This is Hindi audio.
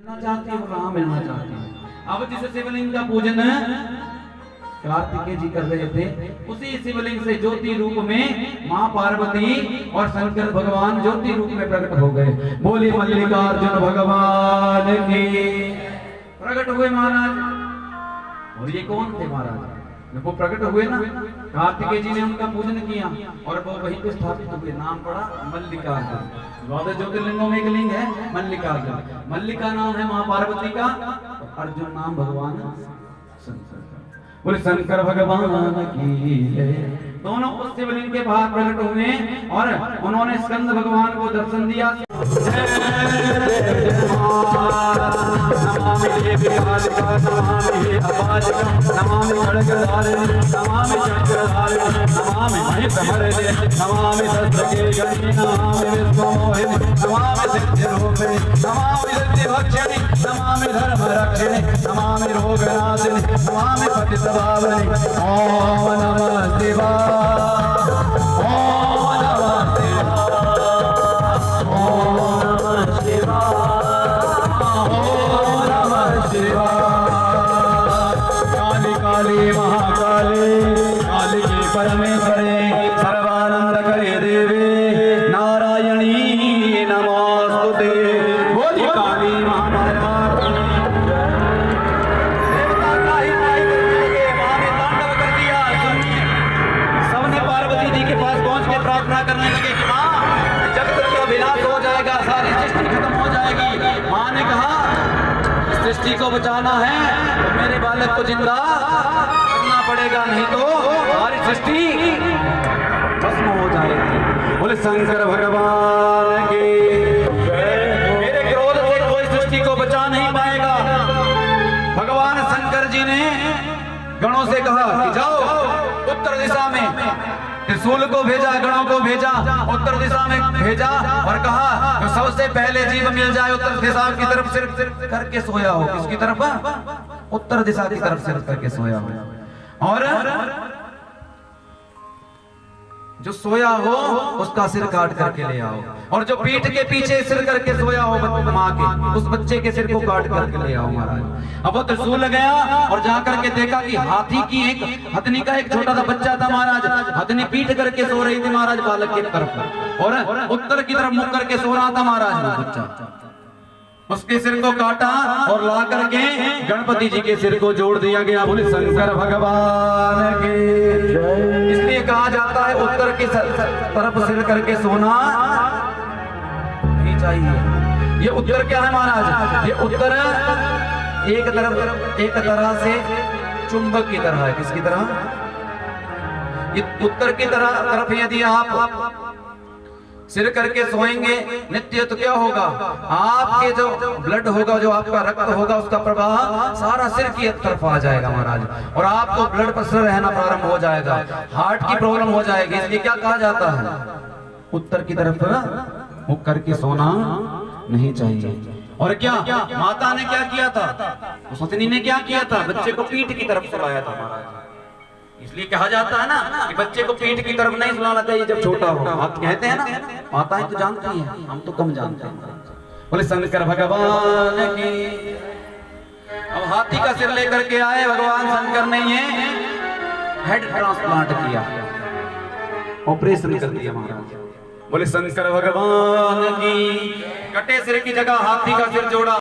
मिलना चाहती है, वो मिलना चाहती है। अब जिस शिवलिंग का पूजन कार्तिकेय जी कर रहे थे, उसी शिवलिंग से ज्योति रूप में मां पार्वती और शंकर भगवान ज्योति रूप में प्रकट हो गए। बोली मल्लिकार्जुन भगवान की। प्रकट हुए महाराज। और ये कौन थे महाराज? वो प्रकट हुए ना, कार्तिकेय जी ने उनका पूजन किया और वो वहीं पे स्थापित हुए। नाम पड़ा मल्लिकार्जुन। द्वादश ज्योतिर्लिंगों में एक लिंग है मल्लिकार्जुन। मल्लिका नाम है मां पार्वती का, अर्जुन नाम भगवान शंकर का। बोले शंकर भगवान की जय। दोनों उस शिवलिंग के बाहर प्रकट हुए और उन्होंने स्कंद भगवान को दर्शन दिया। नमामि देवी कालिका नमामि अपालिका नमामि खड्गधारिणी नमामि चक्रधारिणी नमामि महेशमर्दिनी नमामि शस्त्रकेशनी नमामि विश्वमोहिनी नमामि सिद्धिरूपिणी नमामि सिद्धिभक्षिणी नमामि धर्मरक्षिणी नमामि रोगनाशिनी नमामि पतितपावनी। ओम नमः शिवाय। ओम नमः शिवाय। काली काली महाकाली कालिके परमेश्वरे सर्वानंद करे देवी नारायणी नमोस्तुते। बोली काली महामाया देवता का ही न्याय करने लगे। मां ने तांडव कर दिया। सबने पार्वती जी के पास पहुंच के प्रार्थना करने लगे कि मां जगत का विनाश हो जाएगा, सारी सृष्टि खत्म हो जाएगी। मां ने कहा सृष्टि को बचाना है तो मेरे बालक को जिंदा करना पड़ेगा, नहीं तो सारी सृष्टि भस्म हो जाएगी। बोले शंकर भगवान की। मेरे क्रोध से कोई सृष्टि को बचा नहीं पाएगा। भगवान शंकर जी ने गणों से कहा कि जाओ उत्तर दिशा में। त्रिशूल को भेजा, गणों को भेजा, उत्तर दिशा में भेजा और कहा तो सबसे पहले जीव मिल जाए उत्तर दिशा की तरफ सिर करके सोया हो। किसकी तरफ? उत्तर दिशा की तरफ सिर करके सोया हो। और जो सोया हो उसका सिर काट करके ले आओ। और जो पीठ के पीछे सिर करके सोया हो माँ के, उस बच्चे के सिर को काट करके ले आओ महाराज। अब वो त्रिशूल गया और जाकर के देखा कि हाथी की एक हथनी का एक छोटा सा बच्चा था महाराज। हथनी पीठ करके सो रही थी महाराज बालक की तरफ और उत्तर की तरफ मुख करके सो रहा था महाराज बच्चा। उसके सिर को काटा और ला करके गणपति जी के सिर को जोड़ दिया गया। बोले शंकर भगवान के। इसलिए कहा जाता है उत्तर की तरफ सिर करके सोना नहीं चाहिए। ये उत्तर क्या है महाराज? ये उत्तर एक तरह से चुंबक की तरह है। किसकी तरह? ये उत्तर की तरफ यदि आप सिर करके सोएंगे नित्य तो क्या होगा? आपके जो ब्लड होगा, जो आपका रक्त होगा, उसका प्रवाह सारा सिर की तरफ आ जाएगा महाराज और आपको ब्लड प्रेशर रहना प्रारंभ हो जाएगा, हार्ट की प्रॉब्लम हो जाएगी। इसलिए क्या कहा जाता है? उत्तर की तरफ मुख करके सोना नहीं चाहिए। और क्या माता ने क्या किया था? सतनी ने क्या किया था? बच्चे को पीठ की तरफ सुलाया था महाराज। इसलिए कहा जाता है ना कि बच्चे को पीठ की तरफ नहीं सुलाना चाहिए जब छोटा हो। आप कहते हैं ना, माताएं तो जानती हैं, हम तो कम जानते हैं। बोले शंकर भगवान की। अब हाथी का सिर लेकर के आए भगवान शंकर ने, ये हेड ट्रांसप्लांट किया, ऑपरेशन कर दिया महाराज। बोले शंकर भगवान की। कटे सिर की जगह हाथी का सिर जोड़ा।